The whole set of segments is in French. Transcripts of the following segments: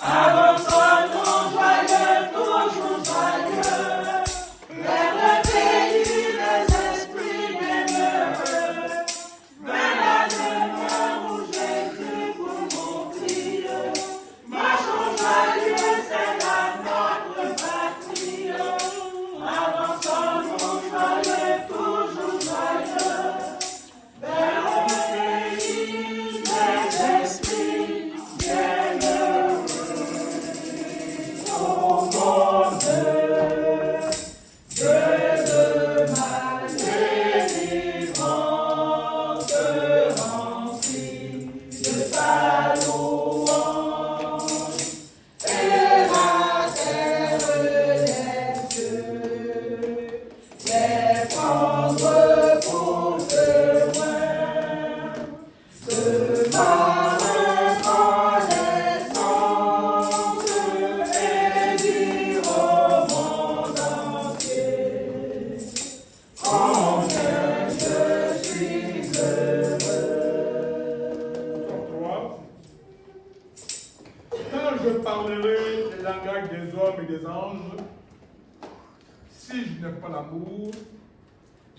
Avançons joyeux, toujours joyeux, vers le pays des esprits bienheureux, vers la demeure où Jésus pour mourir. Marchons joyeux, c'est là notre patrie. Avançons joyeux, toujours joyeux, vers le pays des esprits bienheureux.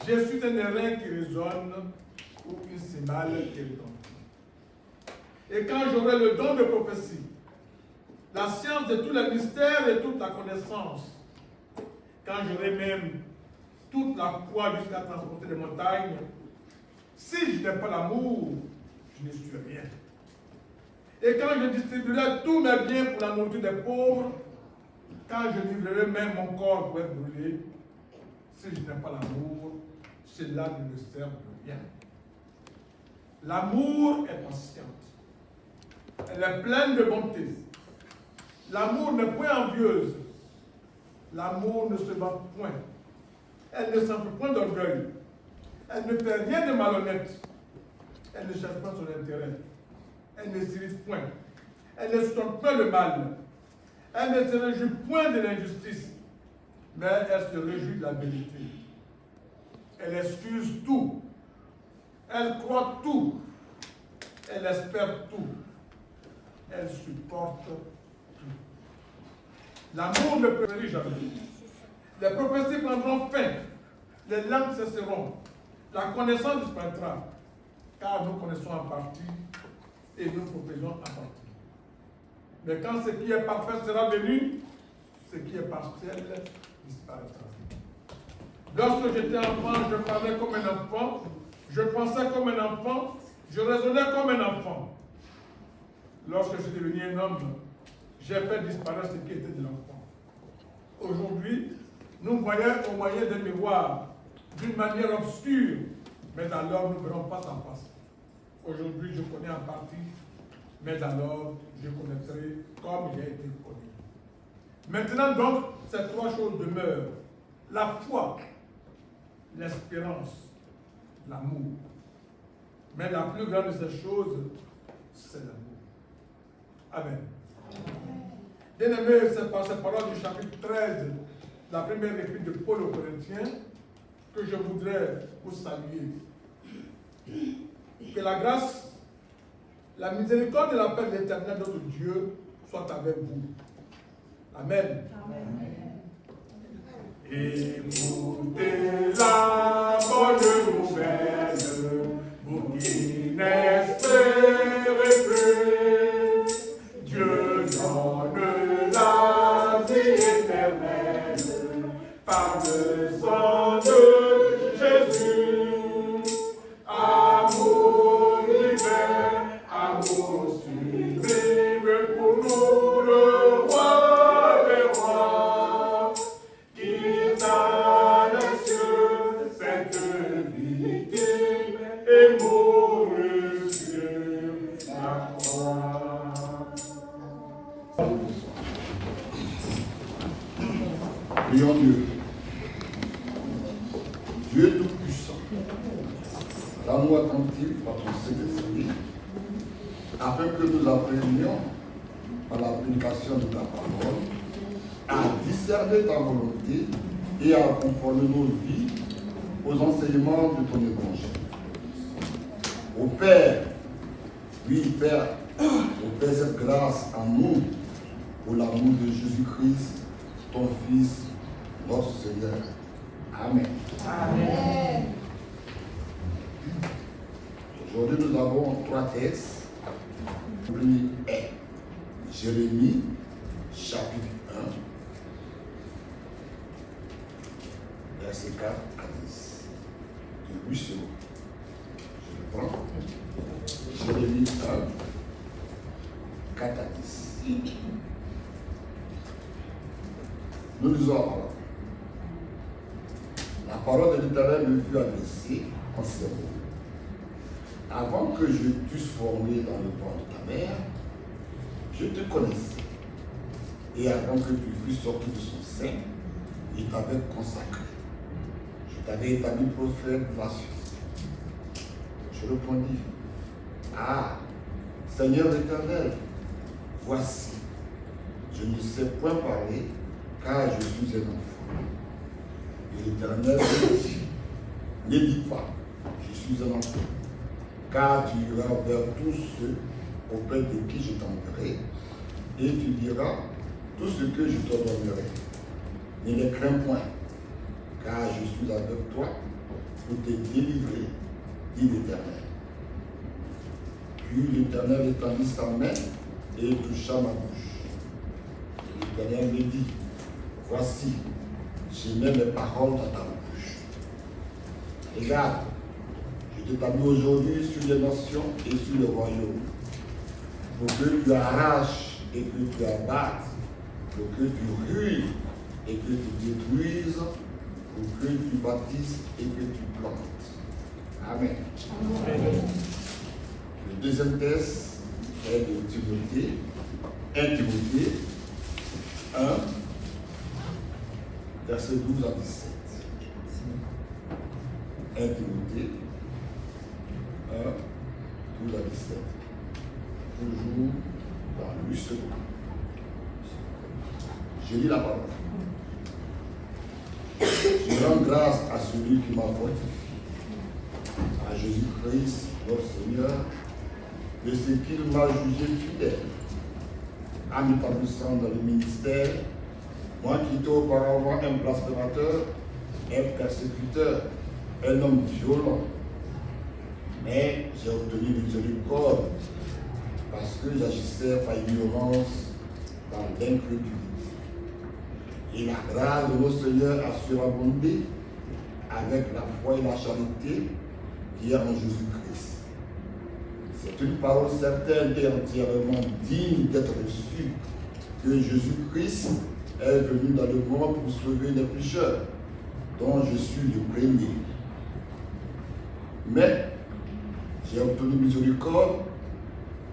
Je suis un airain qui résonne ou une cymbale qui retentit. Et quand j'aurai le don de prophétie, la science de tous les mystères et toute la connaissance, quand j'aurai même toute la foi jusqu'à transporter les montagnes, si je n'ai pas l'amour, je ne suis rien. Et quand je distribuerai tous mes biens pour la nourriture des pauvres, quand je livrerai même mon corps pour être brûlé, si je n'ai pas l'amour, cela ne me sert de rien. L'amour est patiente. Elle est pleine de bonté. L'amour n'est point envieuse. L'amour ne se vante point. Elle ne s'enfle point d'orgueil. Elle ne fait rien de malhonnête. Elle ne cherche pas son intérêt. Elle ne s'irrite point. Elle ne supporte point le mal. Elle ne se réjouit point de l'injustice, mais elle se réjouit de la vérité. Elle excuse tout. Elle croit tout. Elle espère tout. Elle supporte tout. L'amour ne périt jamais. Les prophéties prendront fin. Les langues cesseront. La connaissance disparaîtra. Car nous connaissons en partie et nous prophétisons en partie. Mais quand ce qui est parfait sera venu, ce qui est partiel disparaîtra. Lorsque j'étais enfant, je parlais comme un enfant, je pensais comme un enfant, je raisonnais comme un enfant. Lorsque je suis devenu un homme, j'ai fait disparaître ce qui était de l'enfant. Aujourd'hui, nous voyons au moyen des miroirs, d'une manière obscure, mais alors nous verrons face à face. Aujourd'hui, je connais en partie, mais alors je connaîtrai comme j'ai été connu. Maintenant donc, ces trois choses demeurent. La foi, l'espérance, l'amour. Mais la plus grande de ces choses, c'est l'amour. Amen. Bien-aimés, c'est par ces paroles du chapitre 13, la première épître de Paul aux Corinthiens, que je voudrais vous saluer. Que la grâce, la miséricorde et la paix de l'Éternel, notre Dieu, soient avec vous. Amen. Amen. Écoutez la bonne nouvelle, vous qui n'espérez plus. Dieu donne la vie éternelle par le sang de Jésus. Amour divin, amour sublime pour nous, le roi des rois, qui dans les cieux cette victime et mourut sur la croix. Prions Dieu. Dieu Tout-Puissant, rends-nous attentifs à ton Saint-Esprit, afin que nous apprenions, par l'application de ta parole, à discerner ta volonté et à conformer nos vies aux enseignements de ton évangile. Ô Père, oui Père, ô Père, cette grâce en nous pour l'amour de Jésus-Christ, ton Fils, notre Seigneur. Amen. Amen. Aujourd'hui, nous avons 3 textes. Le premier est Jérémie, chapitre 1, versets 4 à 10. De 8 secondes. Je le prends. Jérémie 1, 4 à 10. Nous lisons la parole. La parole de l'Éternel me fut adressée en ces mots. Avant que je t'eusse formé dans le ventre de ta mère, je te connaissais. Et avant que tu fusses sorti de son sein, je t'avais consacré. Je t'avais établi prophète de la suite. Je répondis, ah, Seigneur éternel, voici, je ne sais point parler, car je suis un enfant. Et l'Éternel me dit, ne dis pas, je suis un enfant, car tu iras vers tous ceux auprès de qui je t'enverrai, et tu diras tout ce que je t'ordonnerai. Ne les crains point, car je suis avec toi pour te délivrer, dit l'Éternel. Puis l'Éternel étendit sa main et toucha ma bouche. Et l'Éternel me dit, voici, je mets mes paroles dans ta bouche. Regarde, je t'établis aujourd'hui sur les nations et sur le royaume, pour que tu arraches et que tu abattes, pour que tu ruines et que tu détruises, pour que tu bâtisses et que tu plantes. Amen. Amen. Le deuxième texte est de Timothée, 1 Timothée 1, versets 12 à 17. 1 Timothée 1, 12 à 17. Toujours dans 8 secondes. Je lis la parole. Je rends grâce à celui qui m'a fortifié, à Jésus-Christ, notre Seigneur, de ce qu'il m'a jugé fidèle, en m'établissant dans le ministère, moi qui étais auparavant un blasphémateur, un persécuteur, un homme violent. Mais j'ai obtenu miséricorde parce que j'agissais par ignorance dans l'incrédulité. Et la grâce de notre Seigneur a surabondé avec la foi et la charité qui est en Jésus-Christ. C'est une parole certaine et entièrement digne d'être reçue que Jésus-Christ est venu dans le monde pour sauver les pécheurs, dont je suis le premier. Mais j'ai obtenu miséricorde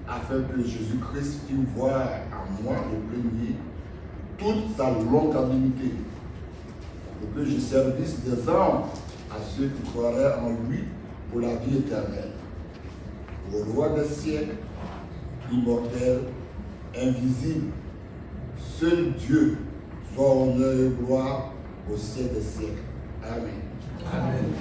afin que Jésus-Christ fît voir en moi le premier toute sa longanimité, pour que je servisse d'exemple à ceux qui croiraient en lui pour la vie éternelle. Au roi des siècles, immortel, invisible, seul Dieu, soit honneur et gloire au siècle des siècles. Amen. Amen.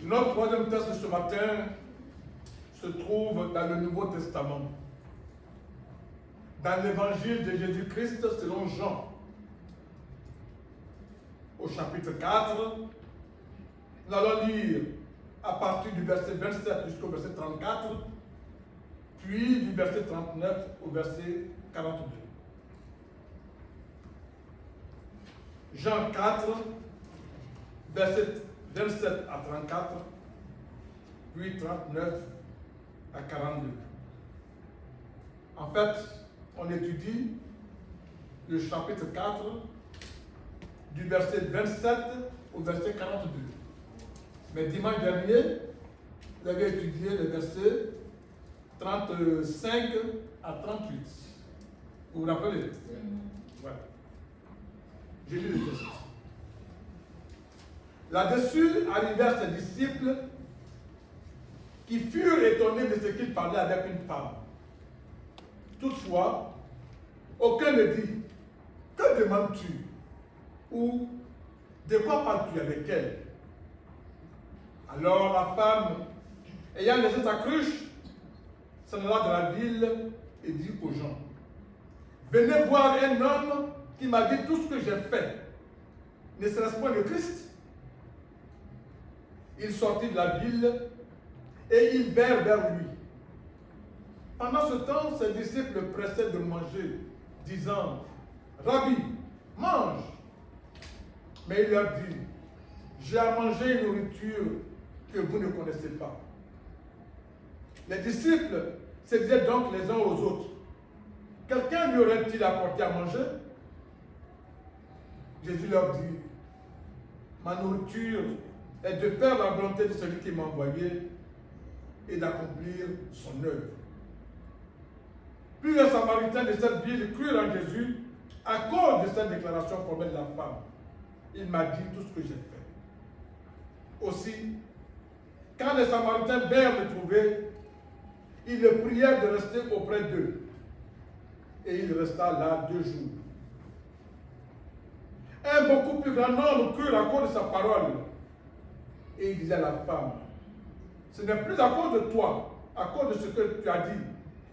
Notre troisième texte de ce matin se trouve dans le Nouveau Testament, dans l'évangile de Jésus-Christ selon Jean, au chapitre 4. Nous allons lire à partir du verset 27 jusqu'au verset 34, puis du verset 39 au verset 42. Jean 4, verset 27 à 34, puis 39 à 42. En fait, on étudie le chapitre 4 du verset 27 au verset 42. Mais dimanche dernier, vous avez étudié le verset 35 à 38. Vous vous rappelez? Voilà. J'ai lu le texte. Là-dessus arrivèrent ses disciples qui furent étonnés de ce qu'il parlait avec une femme. Toutefois, aucun ne dit, que demandes-tu? Ou de quoi parles-tu avec elle? Alors la femme, ayant laissé sa cruche, s'en alla de la ville et dit aux gens, venez voir un homme qui m'a dit tout ce que j'ai fait. Ne serait-ce pas le Christ? Il sortit de la ville et ils vinrent vers lui. Pendant ce temps, ses disciples le pressaient de manger, disant, Rabbi, mange. Mais il leur dit, j'ai à manger une nourriture que vous ne connaissez pas. Les disciples se disaient donc les uns aux autres, quelqu'un lui aurait-il apporté à manger? Jésus leur dit, ma nourriture est de faire la volonté de celui qui m'a envoyé et d'accomplir son œuvre. Plusieurs Samaritains de cette ville crurent en Jésus à cause de cette déclaration formelle de la femme. Il m'a dit tout ce que j'ai fait. Aussi, quand les Samaritains vinrent le trouver, ils le prièrent de rester auprès d'eux. Et il resta là 2 jours. Un beaucoup plus grand nombre crut à cause de sa parole. Et il disait à la femme, ce n'est plus à cause de toi, à cause de ce que tu as dit,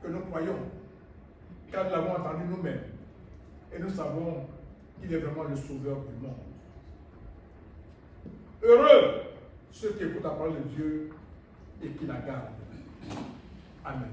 que nous croyons, car nous l'avons entendu nous-mêmes. Et nous savons qu'il est vraiment le sauveur du monde. Heureux ceux qui écoutent la parole de Dieu et qui la gardent. Amen.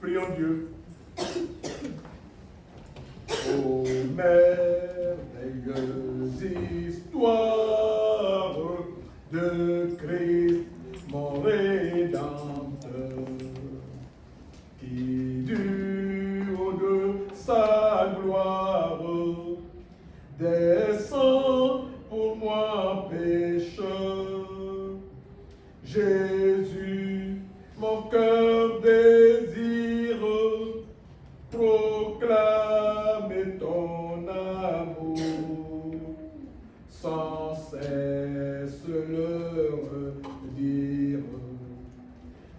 Prions Dieu. Ô merveilleuse histoire de Christ, mon Rédempteur, qui du haut de sa gloire descend pour moi pécheur. Jésus, mon cœur désire proclamer ton amour, sans cesse leur dire,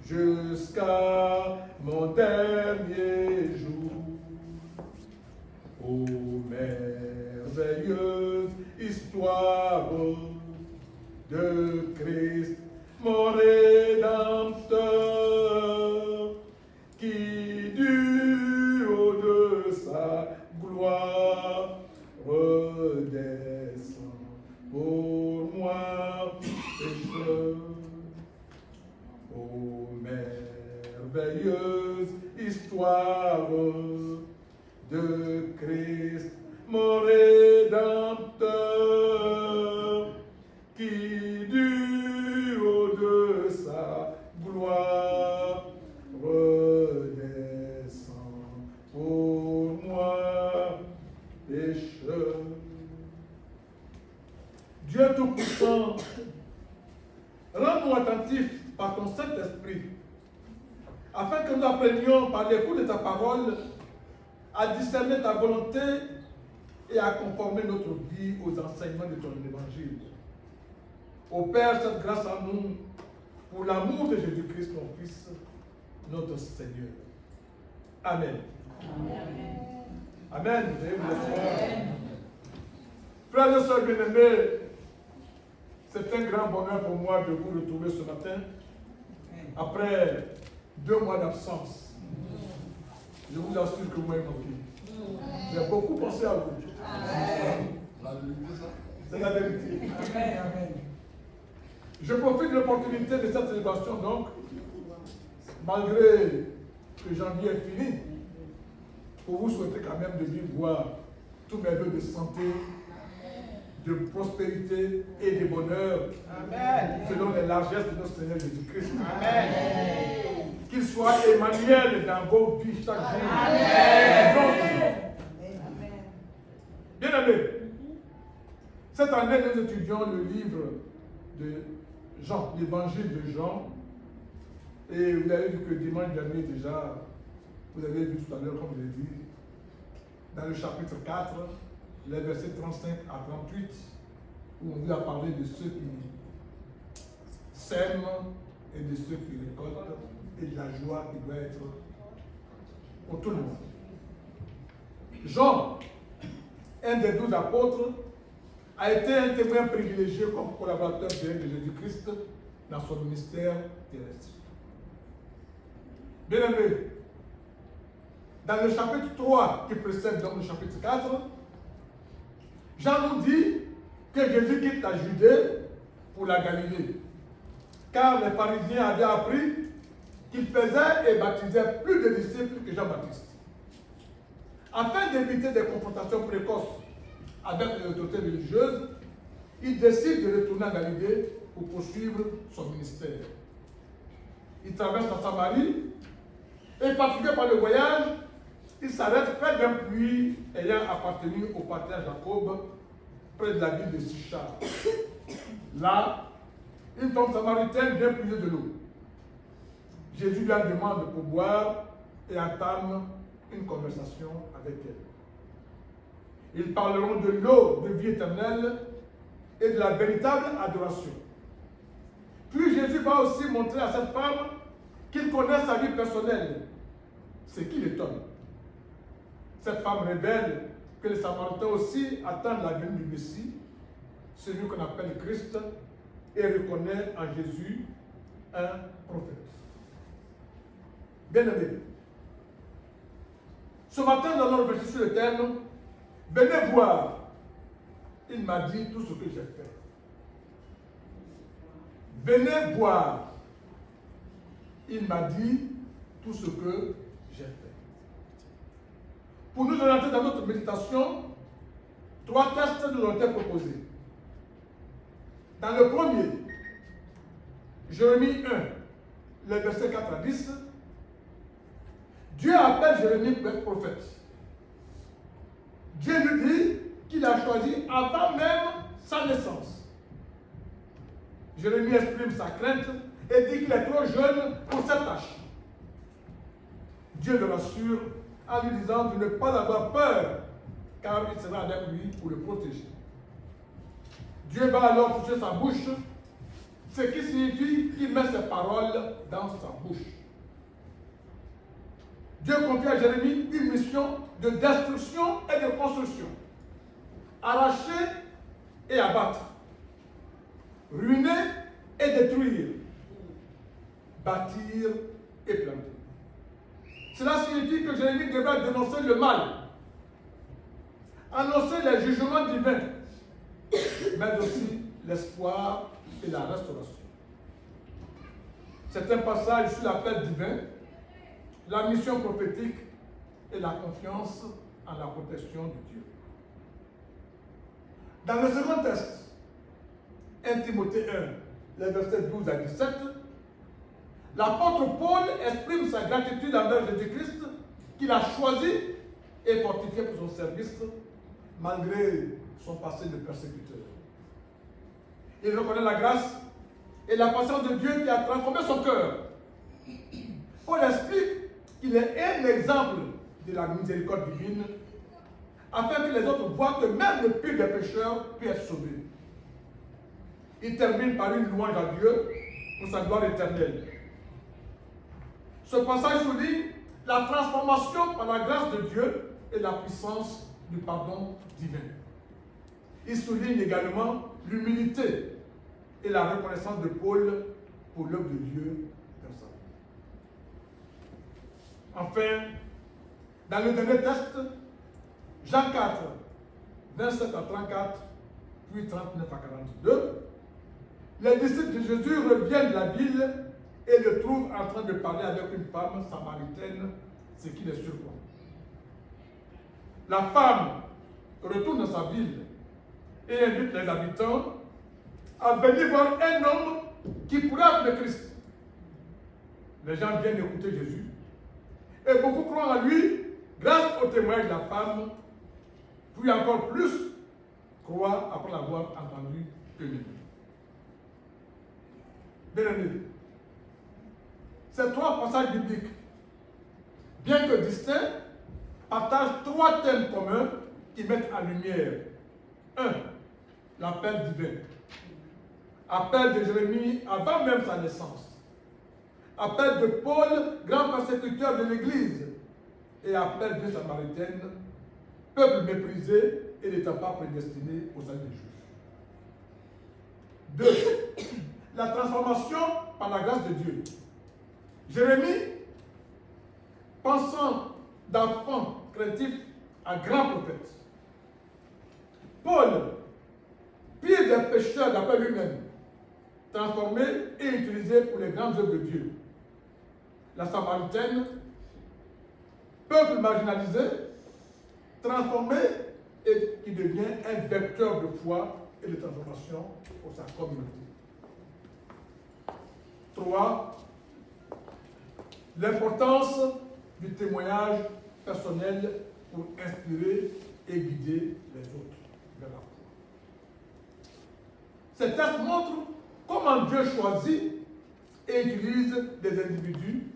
jusqu'à mon dernier jour. Ô merveilleuse histoire de Christ, mon Rédempteur, qui du haut de sa gloire redescend pour moi, pécheur. Ô merveilleuse histoire de Christ, mon Rédempteur, qui du haut de sa gloire redescend pour moi, pécheur. Dieu Tout-Puissant, rends-nous attentifs par ton Saint-Esprit, afin que nous apprenions par l'écoute de ta parole à discerner ta volonté et à conformer notre vie aux enseignements de ton évangile. Ô Père, cette grâce à nous pour l'amour de Jésus-Christ, ton Fils, notre Seigneur. Amen. Amen. Amen. Amen. Frères et sœurs bien-aimés, c'est un grand bonheur pour moi de vous retrouver ce matin, après 2 mois d'absence. Je vous assure que vous m'avez manqué. J'ai beaucoup pensé à vous. C'est la vérité. Je profite de l'opportunité de cette célébration, donc, malgré que janvier est fini, pour vous souhaiter quand même de vivre voir tous mes vœux de santé, de prospérité et de bonheur. Amen. Selon les largesses de notre Seigneur Jésus-Christ. Amen. Qu'il soit Emmanuel dans vos vies chaque jour. Amen. Bien aimé, cette année nous étudions le livre de Jean, l'évangile de Jean. Et vous avez vu que dimanche dernier déjà, vous avez vu tout à l'heure, comme je l'ai dit, dans le chapitre 4, les versets 35 à 38, où on nous a parlé de ceux qui sèment et de ceux qui récoltent, et de la joie qui doit être pour tout le monde. Jean, un des 12 apôtres, a été un témoin privilégié comme collaborateur direct de Jésus-Christ dans son ministère terrestre. Bien aimé, dans le chapitre 3 qui précède donc le chapitre 4, Jean nous dit que Jésus quitte la Judée pour la Galilée, car les pharisiens avaient appris qu'il faisait et baptisait plus de disciples que Jean-Baptiste. Afin d'éviter des confrontations précoces avec les autorités religieuses, il décide de retourner en Galilée pour poursuivre son ministère. Il traverse la Samarie et, fatigué par le voyage, il s'arrête près d'un puits ayant appartenu au patriarche Jacob, près de la ville de Sichar. Là, une femme samaritaine vient puiser de l'eau. Jésus lui demande pour boire et entame une conversation avec elle. Ils parleront de l'eau de vie éternelle et de la véritable adoration. Puis Jésus va aussi montrer à cette femme qu'il connaît sa vie personnelle, ce qui l'étonne. Cette femme révèle que les Samaritains aussi attendent la venue du Messie, celui qu'on appelle Christ, et reconnaît en Jésus un prophète. Bien-aimés, ce matin, nous allons réfléchir sur le thème « Venez voir, il m'a dit tout ce que j'ai fait. » Venez voir, il m'a dit tout ce que j'ai fait. Pour nous orienter dans notre méditation, 3 tests nous ont été proposés. Dans le premier, Jérémie 1, les versets 4 à 10, Dieu appelle Jérémie pour être prophète. Dieu lui dit qu'il a choisi avant même sa naissance. Jérémie exprime sa crainte et dit qu'il est trop jeune pour cette tâche. Dieu le rassure en lui disant de ne pas avoir peur, car il sera avec lui pour le protéger. Dieu va alors toucher sa bouche, ce qui signifie qu'il met ses paroles dans sa bouche. Dieu confie à Jérémie une mission de destruction et de construction. Arracher et abattre. ruiner et détruire, bâtir et planter. Cela signifie que Jérémie devra dénoncer le mal, annoncer les jugements divins, mais aussi l'espoir et la restauration. C'est un passage sur l'appel divin, la mission prophétique et la confiance en la protection de Dieu. Dans le second texte, 1 Timothée 1, les versets 12 à 17, l'apôtre Paul exprime sa gratitude envers Jésus-Christ qu'il a choisi et fortifié pour son service malgré son passé de persécuteur. Il reconnaît la grâce et la patience de Dieu qui a transformé son cœur. Paul explique qu'il est un exemple de la miséricorde divine afin que les autres voient que même le pire des pécheurs peut être sauvé. Il termine par une louange à Dieu pour sa gloire éternelle. Ce passage souligne la transformation par la grâce de Dieu et la puissance du pardon divin. Il souligne également l'humilité et la reconnaissance de Paul pour l'œuvre de Dieu dans sa vie. Enfin, dans le dernier texte, Jean 4, 27 à 34, puis 39 à 42, les disciples de Jésus reviennent de la ville et le trouvent en train de parler avec une femme samaritaine, ce qui les surprend. La femme retourne dans sa ville et invite les habitants à venir voir un homme qui pourrait être le Christ. Les gens viennent écouter Jésus et beaucoup croient en lui grâce au témoignage de la femme, puis encore plus croient après l'avoir entendu eux-mêmes. Bien-aimés, ces trois passages bibliques, bien que distincts, partagent trois thèmes communs qui mettent en lumière 1. L'appel divin. Appel de Jérémie avant même sa naissance. Appel de Paul, grand persécuteur de l'Église. Et appel de Samaritaine, peuple méprisé et n'étant pas prédestiné au salut des juifs. 2. La transformation par la grâce de Dieu. Jérémie, pensant d'enfant craintif à grand prophète. Paul, pire des pécheurs d'après lui-même, transformé et utilisé pour les grandes œuvres de Dieu. La Samaritaine, peuple marginalisé, transformé et qui devient un vecteur de foi et de transformation pour sa communauté. 3. L'importance du témoignage personnel pour inspirer et guider les autres vers la foi. Ces textes montrent comment Dieu choisit et utilise des individus,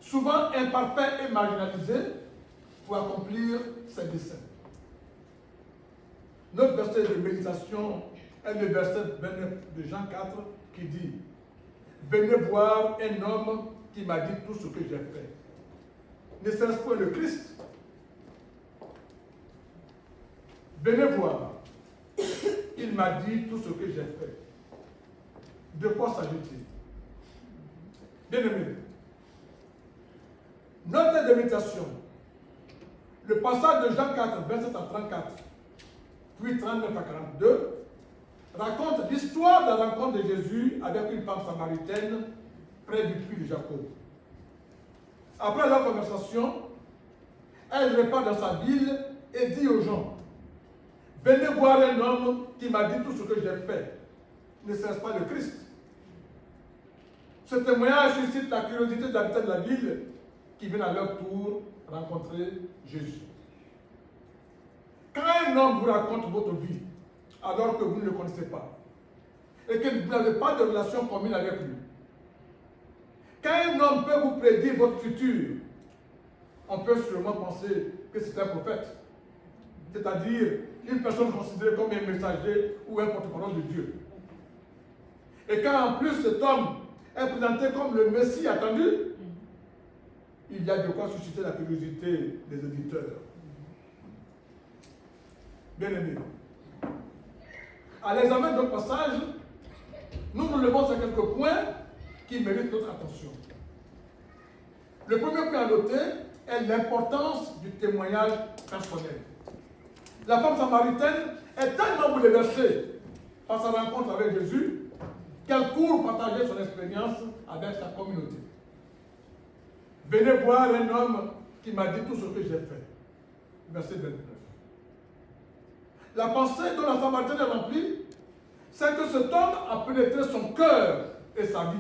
souvent imparfaits et marginalisés, pour accomplir ses desseins. Notre verset de méditation est le verset 29 de Jean 4 qui dit « Venez voir un homme qui m'a dit tout ce que j'ai fait. Ne serait-ce pas le Christ? Venez voir. Il m'a dit tout ce que j'ai fait. » De quoi s'agit-il? Bien-aimés, notre de méditation, le passage de Jean 4, 27 à 34, puis 39 à 42, raconte l'histoire de la rencontre de Jésus avec une femme samaritaine près du puits de Jacob. Après leur conversation, elle repart dans sa ville et dit aux gens, « Venez voir un homme qui m'a dit tout ce que j'ai fait. Ne serait-ce pas le Christ? » Ce témoignage suscite la curiosité des habitants de la ville qui viennent à leur tour rencontrer Jésus. Quand un homme vous raconte votre vie, alors que vous ne le connaissez pas, et que vous n'avez pas de relation commune avec lui, quand un homme peut vous prédire votre futur, on peut sûrement penser que c'est un prophète, c'est-à-dire une personne considérée comme un messager ou un porte-parole de Dieu. Et quand en plus cet homme est présenté comme le Messie attendu, il y a de quoi susciter la curiosité des auditeurs. Bien aimé, à l'examen de notre passage, nous relevons ces quelques points qui méritent notre attention. Le premier point à noter est l'importance du témoignage personnel. La femme samaritaine est tellement bouleversée par sa rencontre avec Jésus qu'elle court partager son expérience avec sa communauté. Venez voir un homme qui m'a dit tout ce que j'ai fait. Verset 29. La pensée dont la Samaritaine est remplie, c'est que cet homme a pénétré son cœur et sa vie.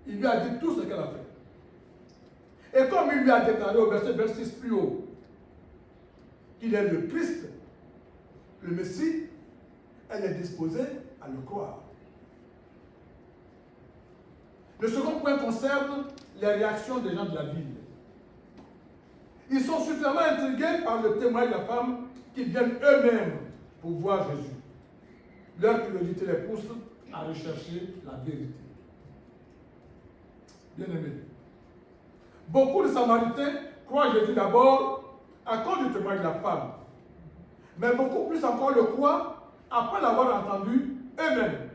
Il lui a dit tout ce qu'elle a fait. Et comme il lui a déclaré au verset 26 plus haut qu'il est le Christ, le Messie, elle est disposée à le croire. Le second point concerne les réactions des gens de la ville. Ils sont suffisamment intrigués par le témoignage de la femme qu'ils viennent eux-mêmes pour voir Jésus. Leur curiosité les pousse à rechercher la vérité. Bien-aimés, beaucoup de Samaritains croient Jésus d'abord à cause du témoignage de la femme, mais beaucoup plus encore le croient après l'avoir entendu eux-mêmes.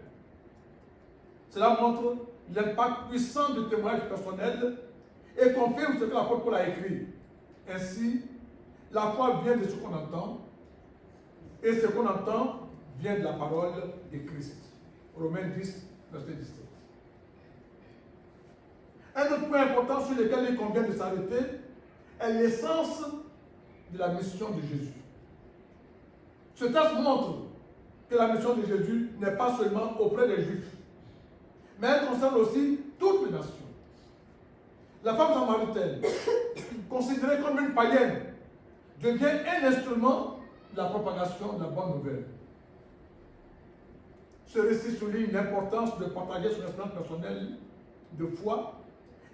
Cela montre l'impact puissant du témoignage personnel et confirme ce que l'apôtre Paul a écrit. Ainsi, la foi vient de ce qu'on entend, et ce qu'on entend vient de la parole de Christ. Romains 10, verset 17. Un autre point important sur lequel il convient de s'arrêter est l'essence de la mission de Jésus. Ce texte montre que la mission de Jésus n'est pas seulement auprès des Juifs, mais elle concerne aussi toutes les nations. La femme samaritaine, considérée comme une païenne, devient un instrument de la propagation de la bonne nouvelle. Ce récit souligne l'importance de partager son expérience personnelle de foi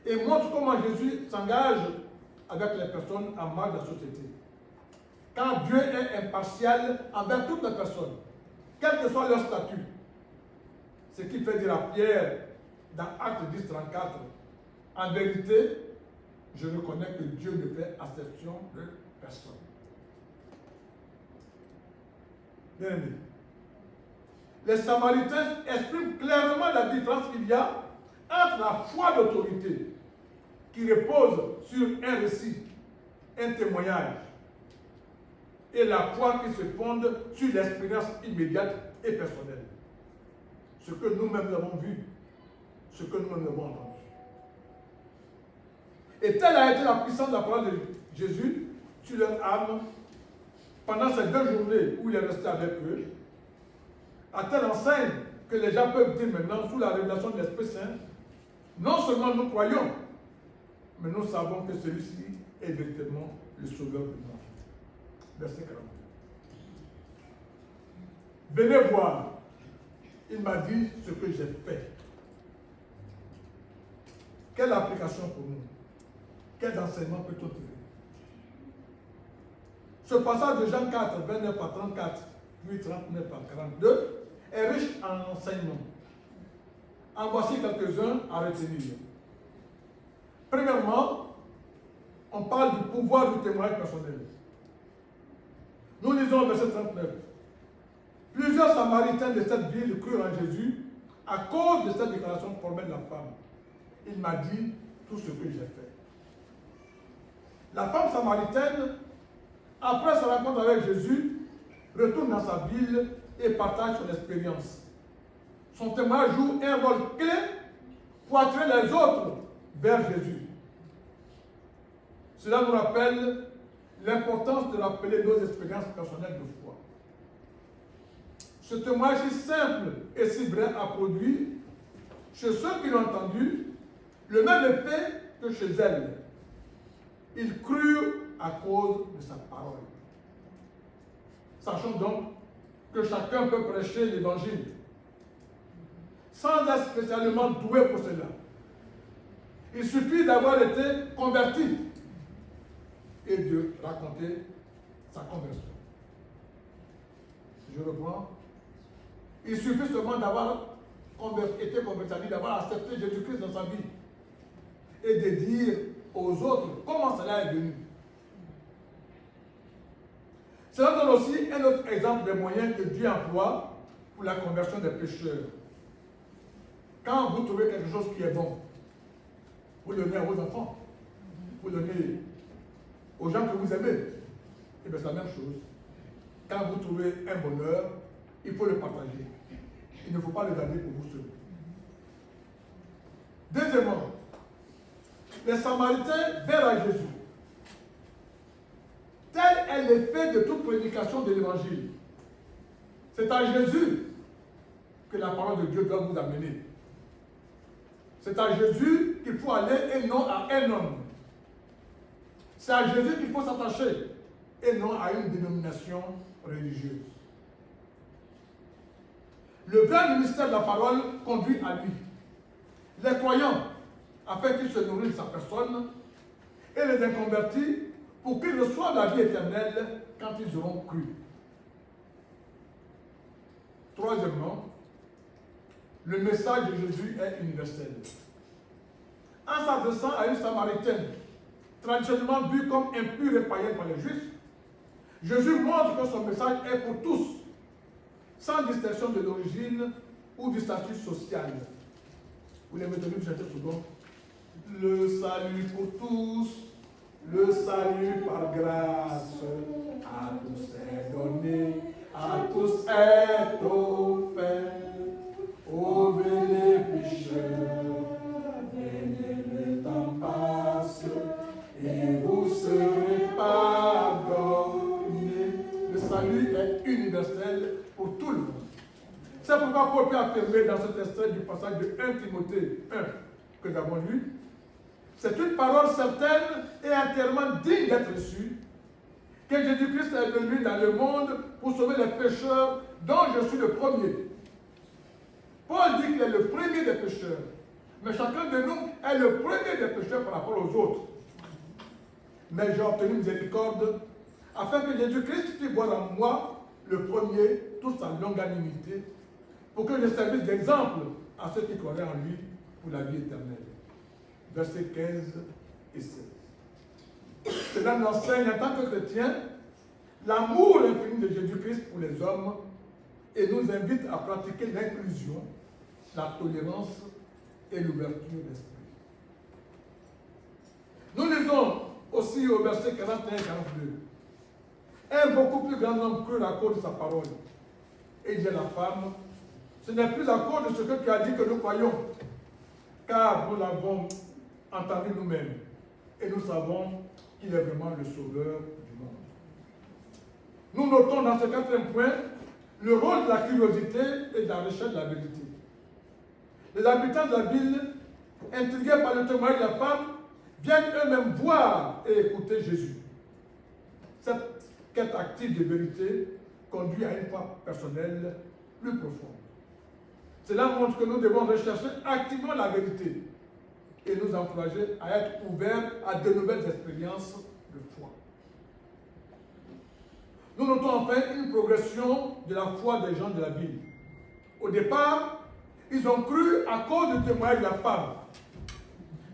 et montre comment Jésus s'engage avec les personnes en marge de la société. Car Dieu est impartial envers toutes les personnes, quel que soit leur statut. Ce qui fait dire à Pierre dans Actes 10, 34, en vérité, je reconnais que Dieu ne fait exception de personne. Bien aimé, les Samaritains expriment clairement la différence qu'il y a entre la foi d'autorité qui repose sur un récit, un témoignage, et la foi qui se fonde sur l'expérience immédiate et personnelle. Ce que nous-mêmes avons vu, ce que nous-mêmes avons entendu. Et telle a été la puissance de la parole de Jésus sur leur âme pendant ces 2 journées où il est resté avec eux, à telle enseigne que les gens peuvent dire maintenant, sous la révélation de l'Esprit Saint, non seulement nous croyons, mais nous savons que celui-ci est véritablement le Sauveur du monde. Verset 42. Venez voir, il m'a dit ce que j'ai fait. Quelle application pour nous? Quel enseignement peut-on tirer? Ce passage de Jean 4, 29 à 34, puis 39 à 42, est riche en enseignements. En voici quelques-uns à retenir. Premièrement, on parle du pouvoir du témoignage personnel. Nous lisons le verset 39. Plusieurs Samaritains de cette ville crurent en Jésus à cause de cette déclaration formelle de la femme. Il m'a dit tout ce que j'ai fait. La femme samaritaine, après sa rencontre avec Jésus, retourne dans sa ville et partage son expérience. Son témoignage joue un rôle clé pour attirer les autres vers Jésus. Cela nous rappelle l'importance de rappeler nos expériences personnelles de foi. Ce témoignage si simple et si vrai a produit, chez ceux qui l'ont entendu, le même effet que chez elles. Ils crurent à cause de sa parole. Sachons donc que chacun peut prêcher l'évangile sans être spécialement doué pour cela. Il suffit d'avoir été converti et de raconter sa conversion. Je reprends. Il suffit seulement d'avoir été converti, d'avoir accepté Jésus-Christ dans sa vie et de dire aux autres comment cela est venu. Cela donne aussi un autre exemple des moyens que Dieu emploie pour la conversion des pécheurs. Quand vous trouvez quelque chose qui est bon, vous le donnez à vos enfants, vous le donnez aux gens que vous aimez. Et bien c'est la même chose. Quand vous trouvez un bonheur, il faut le partager. Il ne faut pas le garder pour vous seul. Deuxièmement, les Samaritains vinrent à Jésus. Tel est l'effet de toute prédication de l'Évangile. C'est à Jésus que la parole de Dieu doit vous amener. C'est à Jésus qu'il faut aller et non à un homme. C'est à Jésus qu'il faut s'attacher et non à une dénomination religieuse. Le vrai ministère de la parole conduit à lui. Les croyants, afin qu'ils se nourrissent de sa personne, et les inconvertis, pour qu'ils reçoivent la vie éternelle quand ils auront cru. Troisièmement, le message de Jésus est universel. En s'adressant à une Samaritaine, traditionnellement vue comme impure et païenne par les Juifs, Jésus montre que son message est pour tous, sans distinction de l'origine ou du statut social. Vous les mettez vous chantez souvent. Le salut pour tous, le salut par grâce, à tous est donné, à tous est offert. Ô venez pécheurs, venez, le temps passe, et vous serez pardonnés. Le salut est universel pour tout le monde. C'est pourquoi Paul peut affirmer dans cet extrait du passage de 1 Timothée 1 que nous avons lu, c'est une parole certaine et entièrement digne d'être reçue, que Jésus-Christ est venu dans le monde pour sauver les pécheurs, dont je suis le premier. Paul dit qu'il est le premier des pécheurs, mais chacun de nous est le premier des pécheurs par rapport aux autres. Mais j'ai obtenu miséricorde afin que Jésus-Christ puisse voir en moi le premier, toute sa longanimité, pour que je servisse d'exemple à ceux qui croiraient en lui pour la vie éternelle. Versets 15 et 16. Cela nous enseigne en tant que chrétiens l'amour infini de Jésus-Christ pour les hommes et nous invite à pratiquer l'inclusion, la tolérance et l'ouverture d'esprit. Nous lisons aussi au verset 41 et 42. Un beaucoup plus grand homme crut à cause de sa parole. Et il dit à la femme, ce n'est plus à cause de ce que tu as dit que nous croyons, car nous l'avons entendu nous-mêmes, et nous savons qu'il est vraiment le sauveur du monde. Nous notons dans ce quatrième point le rôle de la curiosité et de la recherche de la vérité. Les habitants de la ville, intrigués par le témoignage de la femme, viennent eux-mêmes voir et écouter Jésus. Cette quête active de vérité conduit à une foi personnelle plus profonde. Cela montre que nous devons rechercher activement la vérité et nous encourager à être ouverts à de nouvelles expériences de foi. Nous notons enfin une progression de la foi des gens de la ville. Au départ, ils ont cru à cause du témoignage de la femme.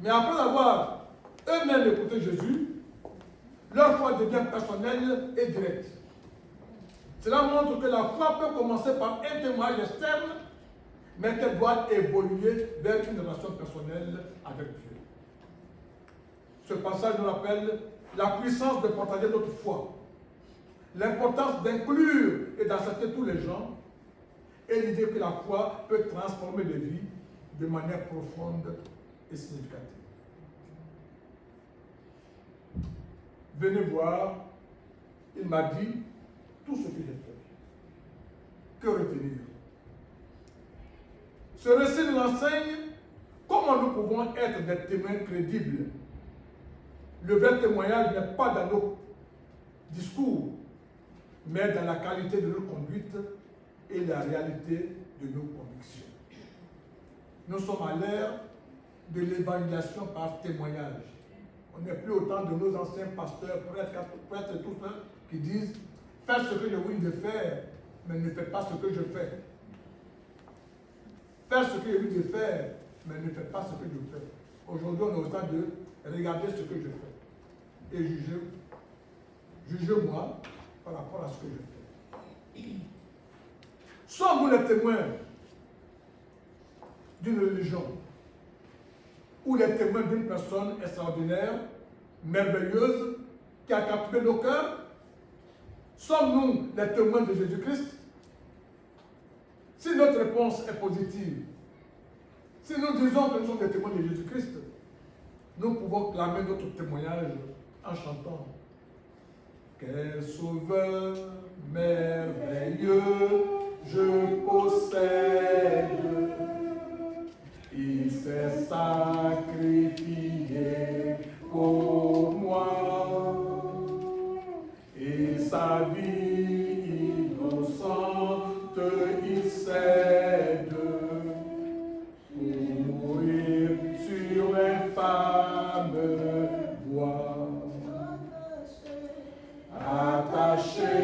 Mais après avoir eux-mêmes écouté Jésus, leur foi devient personnelle et directe. Cela montre que la foi peut commencer par un témoignage externe, mais qu'elle doit évoluer vers une relation personnelle avec Dieu. Ce passage nous rappelle la puissance de partager notre foi, l'importance d'inclure et d'accepter tous les gens, et l'idée que la foi peut transformer les vies de manière profonde et significative. Venez voir, il m'a dit tout ce que j'ai fait. Que retenir? Ce récit nous enseigne comment nous pouvons être des témoins crédibles. Le vrai témoignage n'est pas dans nos discours, mais dans la qualité de notre conduite et la réalité de nos convictions. Nous sommes à l'ère de l'évangélisation par témoignage. On n'est plus autant de nos anciens pasteurs, prêtres et tout ça, qui disent « Faites ce que je vous dis de faire, mais ne faites pas ce que je fais. » Faites ce que je vous dis de faire, mais ne faites pas ce que je fais. Aujourd'hui, on est au stade de regarder ce que je fais et jugez-moi par rapport à ce que je fais. Sommes-nous les témoins d'une religion ou les témoins d'une personne extraordinaire, merveilleuse, qui a captivé nos cœurs? Sommes-nous les témoins de Jésus-Christ? Si notre réponse est positive, si nous disons que nous sommes des témoins de Jésus-Christ, nous pouvons clamer notre témoignage en chantant. Quel sauveur merveilleux je possède, il s'est sacrifié pour moi, et sa vie innocente il cède pour mourir sur l'infâme bois. Attaché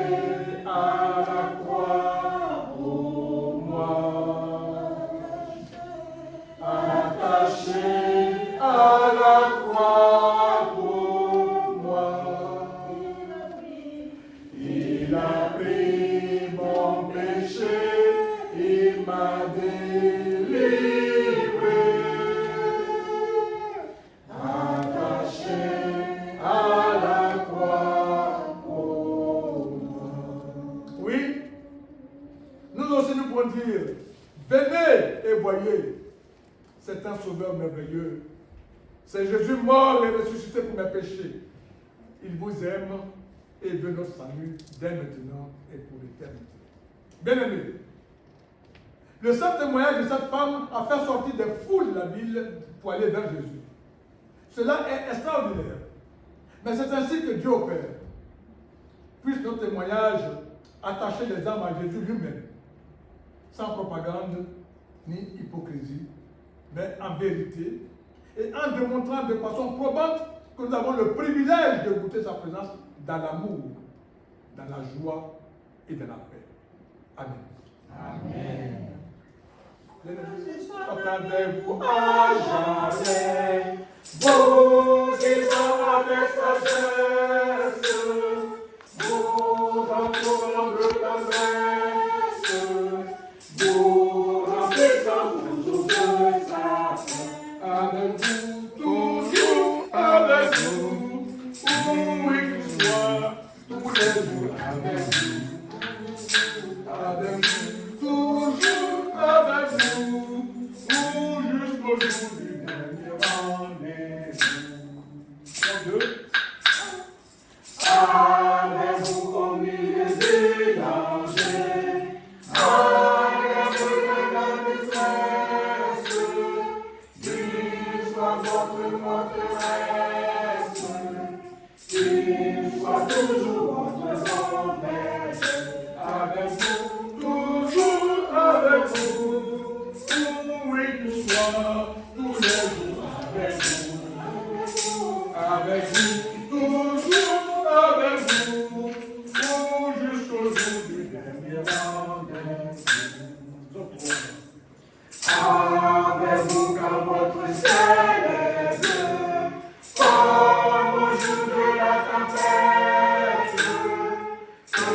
à la croix pour moi, attaché à la croix pour moi, il a pris mon péché, il m'a délivré, attaché à la croix. Oui, nous aussi nous pouvons dire, venez et voyez, c'est un sauveur merveilleux. C'est Jésus mort et ressuscité pour mes péchés. Il vous aime et veut notre salut dès maintenant et pour l'éternité. Bien-aimés, le seul témoignage de cette femme a fait sortir des foules de la ville pour aller vers Jésus. Cela est extraordinaire. Mais c'est ainsi que Dieu opère. Puisse notre témoignage attacher les âmes à Jésus lui-même, sans propagande ni hypocrisie, mais en vérité, et en démontrant de façon probante que nous avons le privilège de goûter sa présence dans l'amour, dans la joie et dans la paix. Amen. Amen. Attendez-vous à jamais, vous qui sont avec sagesse, vous entourant de tendresse, vous remplissant toujours de sa paix. Avec vous, toujours avec vous, où il soit, tous les jours avec vous. Avec vous, toujours avec vous, ou jusqu'au jour du dernier rendez-vous. Avec-vous au milieu des dangers, avec-vous dans la détresse, qu'il soit votre forteresse, qu'il soit toujours votre berger. Avec vous, toujours avec vous, où il soit, tous les jours avec vous. Avec vous, toujours avec vous, jusqu'au jour du dernier rendez-vous. Avec vous quand votre ciel est bleu, comme au jour de la tempête, que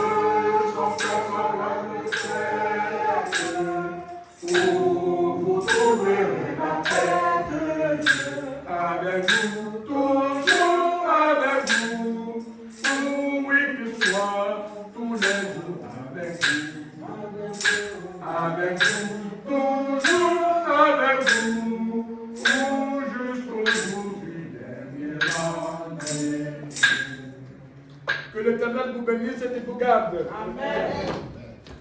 son cœur soit la détresse, où vous trouverez la paix de Dieu. Avec vous, toujours avec vous, où il soit, tous les jours avec vous. Avec vous, toujours avec vous, jusqu'au jour du dernier rendez-vous. Que l'Éternel vous bénisse et qu'il vous garde. Amen.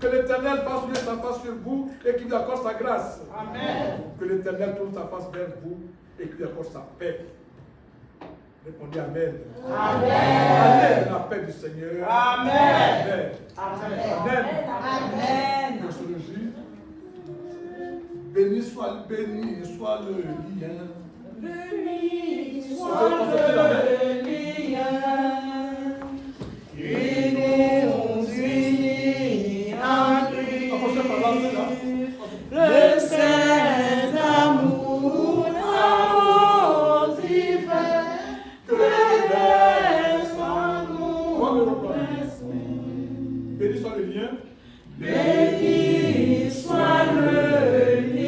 Que l'Éternel fasse luire sa face sur vous et qu'il vous accorde sa grâce. Amen. Que l'Éternel tourne sa face vers vous et qu'il vous accorde sa paix. Répondez Amen. Amen. Allez dans la paix du Seigneur. Amen. Amen. Amen. Amen. Doxologie. Béni soit le lien. Béni soit le lien qui nous unit en Christ. Le saint amour à divin que verse en nous. Béni soit le lien. Béni soit le lien